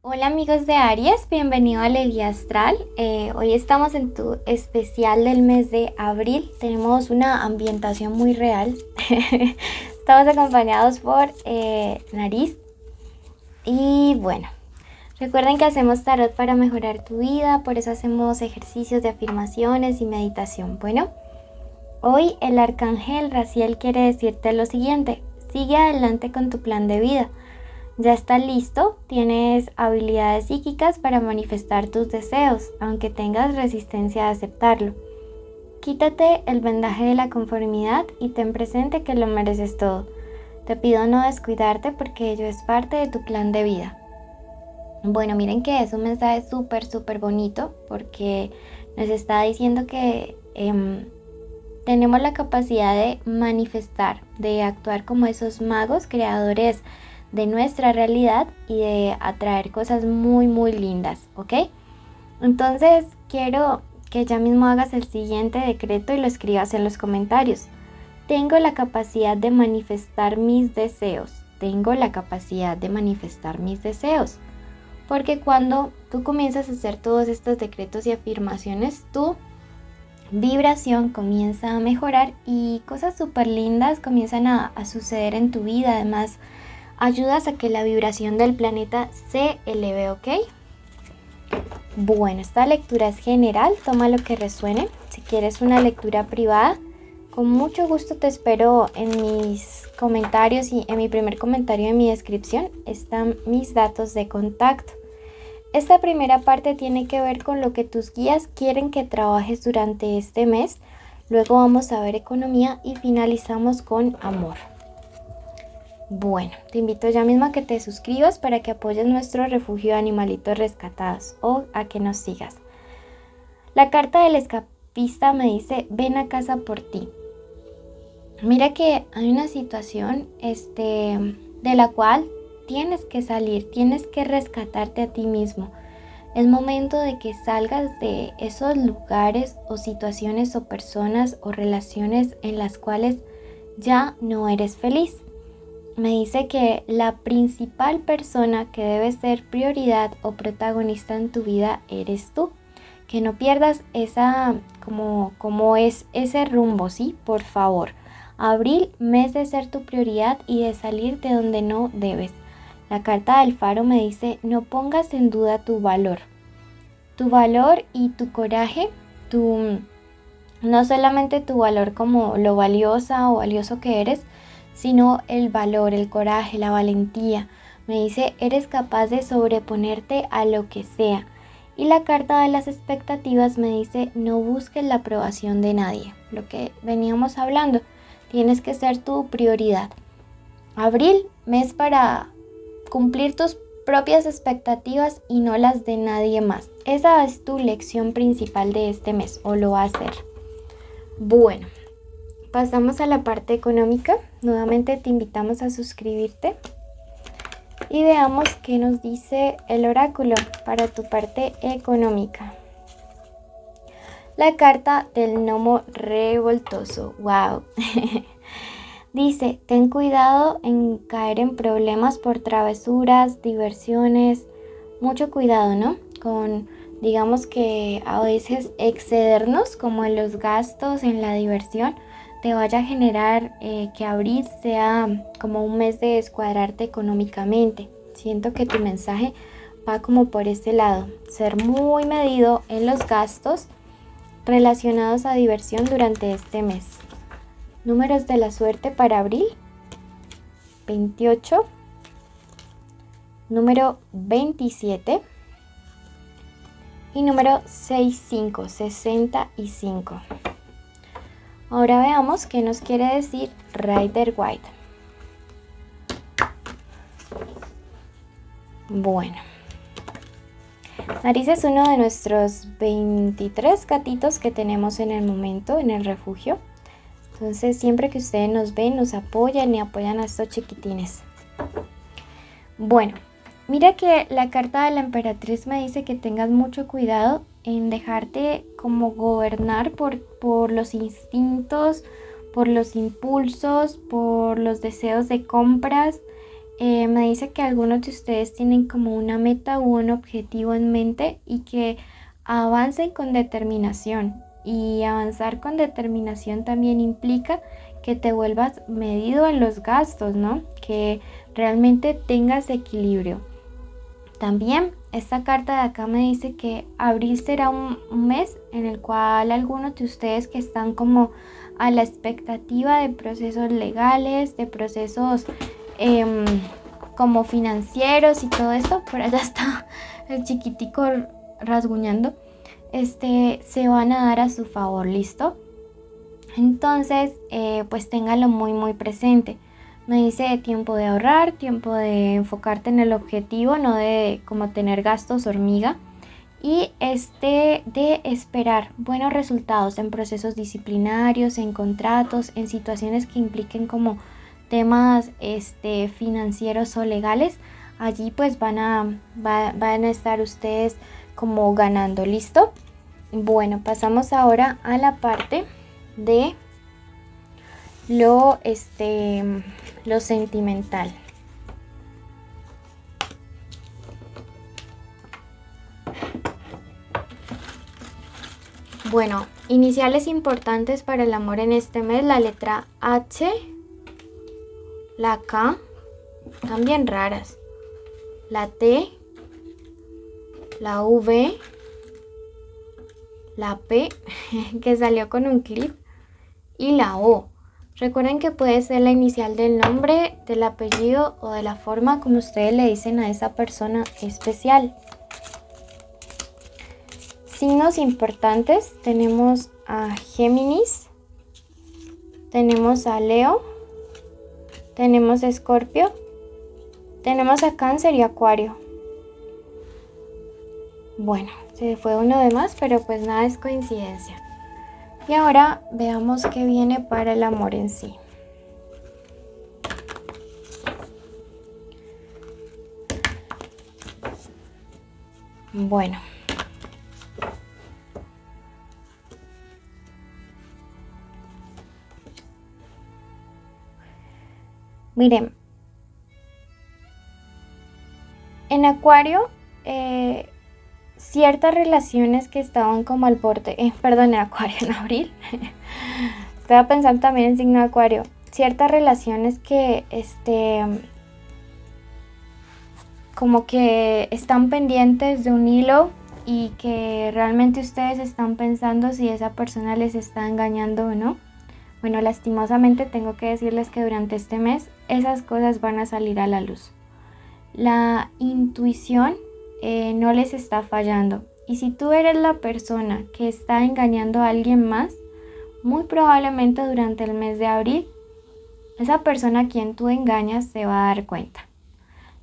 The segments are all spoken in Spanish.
Hola amigos de Aries, bienvenido a la guía astral. Hoy estamos en tu especial del mes de abril. Tenemos una ambientación muy real. Estamos acompañados por Nariz. Y bueno, recuerden que hacemos tarot para mejorar tu vida, por eso hacemos ejercicios de afirmaciones y meditación. Bueno, hoy el arcángel Raziel quiere decirte lo siguiente: sigue adelante con tu plan de vida. Ya estás listo, tienes habilidades psíquicas para manifestar tus deseos, aunque tengas resistencia a aceptarlo. Quítate el vendaje de la conformidad y ten presente que lo mereces todo. Te pido no descuidarte porque ello es parte de tu plan de vida. Bueno, miren que es un mensaje súper bonito porque nos está diciendo que tenemos la capacidad de manifestar, de actuar como esos magos creadores de nuestra realidad y de atraer cosas muy lindas, ¿ok? Entonces quiero que ya mismo hagas el siguiente decreto y lo escribas en los comentarios. Tengo la capacidad de manifestar mis deseos. Tengo la capacidad de manifestar mis deseos. Porque cuando tú comienzas a hacer todos estos decretos y afirmaciones, tu vibración comienza a mejorar y cosas súper lindas comienzan a suceder en tu vida. Además, ayudas a que la vibración del planeta se eleve, ¿ok? Bueno, esta lectura es general, toma lo que resuene. Si quieres una lectura privada, con mucho gusto te espero en mis comentarios y en mi primer comentario en mi descripción están mis datos de contacto. Esta primera parte tiene que ver con lo que tus guías quieren que trabajes durante este mes. Luego vamos a ver economía y finalizamos con amor. Bueno, te invito ya mismo a que te suscribas para que apoyes nuestro refugio de animalitos rescatados o a que nos sigas. La carta del escapista me dice: ven a casa por ti. Mira que hay una situación de la cual tienes que salir, tienes que rescatarte a ti mismo. Es momento de que salgas de esos lugares o situaciones o personas o relaciones en las cuales ya no eres feliz. Me dice que la principal persona que debe ser prioridad o protagonista en tu vida eres tú. Que no pierdas esa, como es ese rumbo, ¿sí? Por favor. Abril, mes de ser tu prioridad y de salir de donde no debes. La carta del faro me dice: no pongas en duda tu valor. Tu valor y tu coraje, no solamente tu valor como lo valiosa o valioso que eres, sino el valor, el coraje, la valentía. Me dice: eres capaz de sobreponerte a lo que sea. Y la carta de las expectativas me dice: no busques la aprobación de nadie. Lo que veníamos hablando, tienes que ser tu prioridad. Abril, mes para cumplir tus propias expectativas y no las de nadie más. Esa es tu lección principal de este mes, o lo va a ser. Bueno, pasamos a la parte económica. Nuevamente te invitamos a suscribirte y veamos qué nos dice el oráculo para tu parte económica. La carta del gnomo revoltoso. ¡Wow! Dice: ten cuidado en caer en problemas por travesuras, diversiones. Mucho cuidado, ¿no? Con, digamos que a veces excedernos como en los gastos, en la diversión, te vaya a generar que abril sea como un mes de descuadrarte económicamente. Siento que tu mensaje va como por este lado. Ser muy medido en los gastos relacionados a diversión durante este mes. Números de la suerte para abril: 28, número 27 y número 65, 65. Ahora veamos qué nos quiere decir Rider White. Bueno, Nariz es uno de nuestros 23 gatitos que tenemos en el momento en el refugio. Entonces, siempre que ustedes nos ven, nos apoyan y apoyan a estos chiquitines. Bueno, mira que la carta de la emperatriz me dice que tengas mucho cuidado en dejarte como gobernar por los instintos, por los impulsos, por los deseos de compras Me dice que algunos de ustedes tienen como una meta u un objetivo en mente y que avancen con determinación. Y avanzar con determinación también implica que te vuelvas medido en los gastos, ¿no? Que realmente tengas equilibrio. También esta carta de acá me dice que abril será un mes en el cual algunos de ustedes que están como a la expectativa de procesos legales, de procesos como financieros y todo esto, por allá está el chiquitico rasguñando, se van a dar a su favor, ¿listo? Entonces, pues téngalo muy muy presente. Me dice tiempo de ahorrar, tiempo de enfocarte en el objetivo, no de como tener gastos hormiga. Y de esperar buenos resultados en procesos disciplinarios, en contratos, en situaciones que impliquen como temas financieros o legales. Allí pues van a estar ustedes como ganando, ¿listo? Bueno, pasamos ahora a la parte de lo sentimental. Bueno, iniciales importantes para el amor en este mes: la letra H, la K, también raras, la T, la V, la P, que salió con un clip, y la O. Recuerden que puede ser la inicial del nombre, del apellido o de la forma como ustedes le dicen a esa persona especial. Signos importantes: tenemos a Géminis, tenemos a Leo, tenemos a Escorpio, tenemos a Cáncer y Acuario. Bueno, se fue uno de más, pero pues nada es coincidencia. Y ahora veamos qué viene para el amor en sí. Bueno. Miren, en Acuario, ciertas relaciones que estaban como al borde, perdón, en Acuario, en abril, estaba pensando también en signo de Acuario, ciertas relaciones que como que están pendientes de un hilo y que realmente ustedes están pensando si esa persona les está engañando o no. Bueno, lastimosamente tengo que decirles que durante este mes esas cosas van a salir a la luz. La intuición no les está fallando. Y si tú eres la persona que está engañando a alguien más, muy probablemente durante el mes de abril, esa persona a quien tú engañas se va a dar cuenta.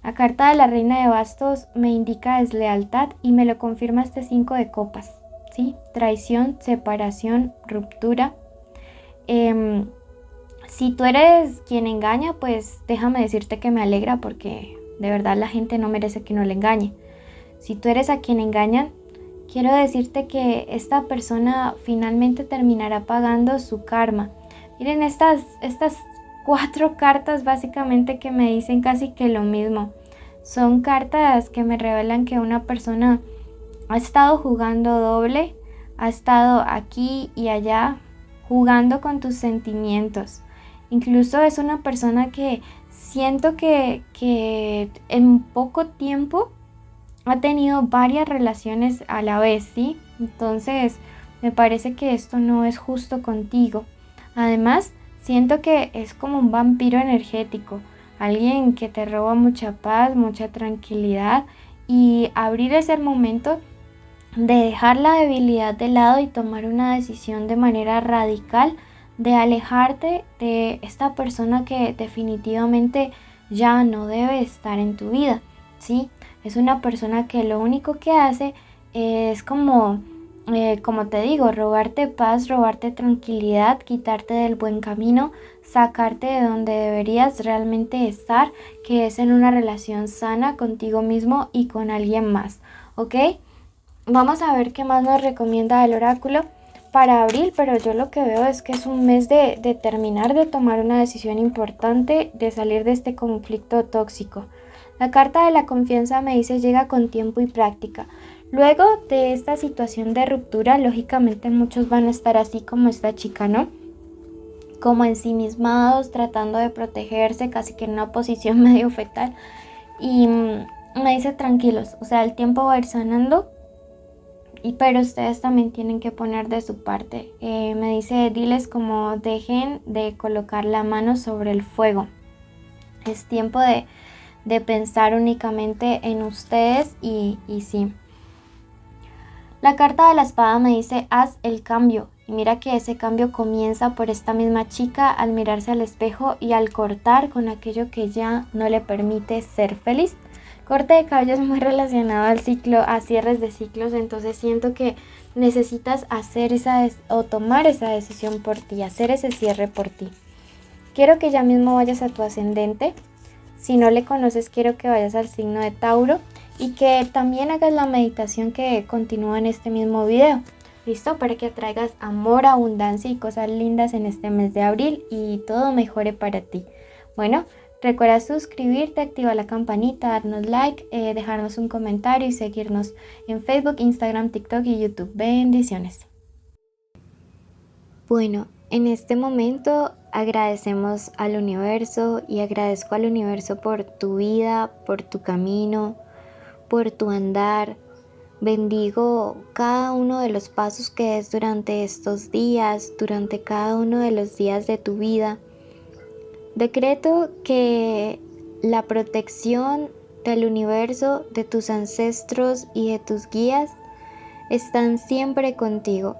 La carta de la Reina de Bastos me indica deslealtad y me lo confirma este 5 de copas, ¿sí? Traición, separación, ruptura. Si tú eres quien engaña, pues déjame decirte que me alegra porque de verdad la gente no merece que uno le engañe. Si tú eres a quien engañan, quiero decirte que esta persona finalmente terminará pagando su karma. Miren estas 4 cartas básicamente que me dicen casi que lo mismo. Son cartas que me revelan que una persona ha estado jugando doble, ha estado aquí y allá jugando con tus sentimientos. Incluso es una persona que siento que en poco tiempo ha tenido varias relaciones a la vez, ¿sí? Entonces me parece que esto no es justo contigo. Además, siento que es como un vampiro energético, alguien que te roba mucha paz, mucha tranquilidad, y abril es el momento de dejar la debilidad de lado y tomar una decisión de manera radical de alejarte de esta persona que definitivamente ya no debe estar en tu vida, ¿sí? Es una persona que lo único que hace es como te digo, robarte paz, robarte tranquilidad, quitarte del buen camino, sacarte de donde deberías realmente estar, que es en una relación sana contigo mismo y con alguien más, ¿ok? Vamos a ver qué más nos recomienda el oráculo para abril, pero yo lo que veo es que es un mes de terminar de tomar una decisión importante, de salir de este conflicto tóxico. La carta de la confianza me dice llega con tiempo y práctica. Luego de esta situación de ruptura, lógicamente muchos van a estar así como esta chica, ¿no? Como ensimismados, tratando de protegerse, casi que en una posición medio fetal. Y me dice tranquilos, o sea, el tiempo va a ir sanando, pero ustedes también tienen que poner de su parte. Me dice, diles como dejen de colocar la mano sobre el fuego. Es tiempo de pensar únicamente en ustedes y sí. La carta de la espada me dice, haz el cambio. Y mira que ese cambio comienza por esta misma chica al mirarse al espejo y al cortar con aquello que ya no le permite ser feliz. Corte de cabello es muy relacionado al ciclo, a cierres de ciclos, entonces siento que necesitas hacer o tomar esa decisión por ti, hacer ese cierre por ti. Quiero que ya mismo vayas a tu ascendente. Si no le conoces, quiero que vayas al signo de Tauro y que también hagas la meditación que continúa en este mismo video. ¿Listo? Para que atraigas amor, abundancia y cosas lindas en este mes de abril y todo mejore para ti. Bueno, recuerda suscribirte, activar la campanita, darnos like, dejarnos un comentario y seguirnos en Facebook, Instagram, TikTok y YouTube. Bendiciones. Bueno, en este momento agradecemos al universo y agradezco al universo por tu vida, por tu camino, por tu andar. Bendigo cada uno de los pasos que des durante estos días, durante cada uno de los días de tu vida. Decreto que la protección del universo, de tus ancestros y de tus guías están siempre contigo.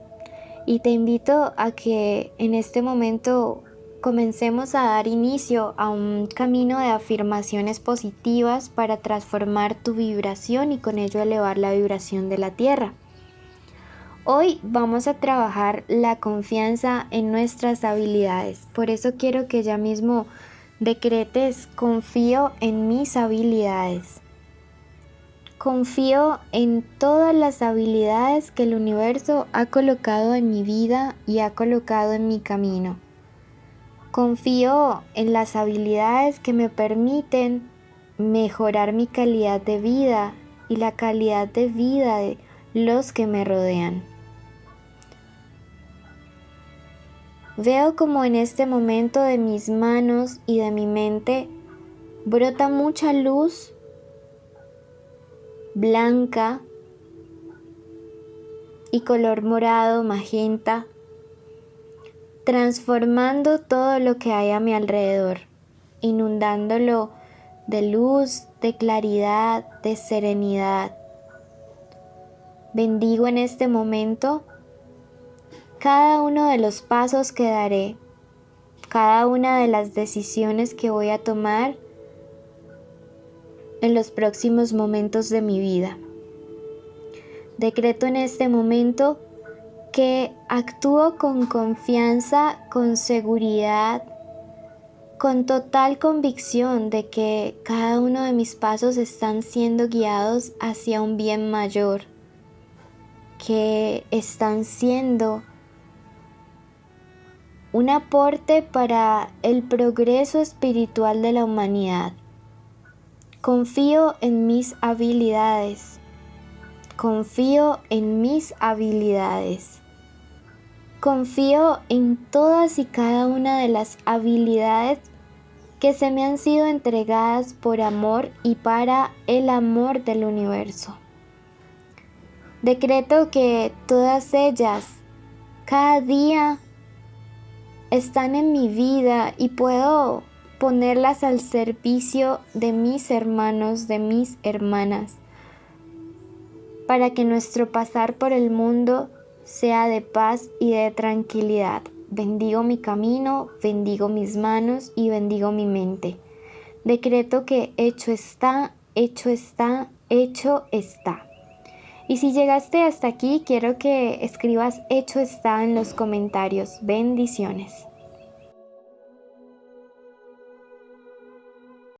Y te invito a que en este momento comencemos a dar inicio a un camino de afirmaciones positivas para transformar tu vibración y con ello elevar la vibración de la Tierra. Hoy vamos a trabajar la confianza en nuestras habilidades. Por eso quiero que ya mismo decretes: confío en mis habilidades. Confío en todas las habilidades que el universo ha colocado en mi vida y ha colocado en mi camino. Confío en las habilidades que me permiten mejorar mi calidad de vida y la calidad de vida de los que me rodean. Veo como en este momento de mis manos y de mi mente brota mucha luz blanca y color morado, magenta, transformando todo lo que hay a mi alrededor, inundándolo de luz, de claridad, de serenidad. Bendigo en este momento cada uno de los pasos que daré, cada una de las decisiones que voy a tomar en los próximos momentos de mi vida. Decreto en este momento que actúo con confianza, con seguridad, con total convicción de que cada uno de mis pasos están siendo guiados hacia un bien mayor, que están siendo un aporte para el progreso espiritual de la humanidad. Confío en mis habilidades. Confío en mis habilidades. Confío en todas y cada una de las habilidades que se me han sido entregadas por amor y para el amor del universo. Decreto que todas ellas, cada día, están en mi vida y puedo ponerlas al servicio de mis hermanos, de mis hermanas, para que nuestro pasar por el mundo sea de paz y de tranquilidad. Bendigo mi camino, bendigo mis manos y bendigo mi mente. Decreto que hecho está, hecho está, hecho está. Y si llegaste hasta aquí, quiero que escribas hecho está en los comentarios. Bendiciones.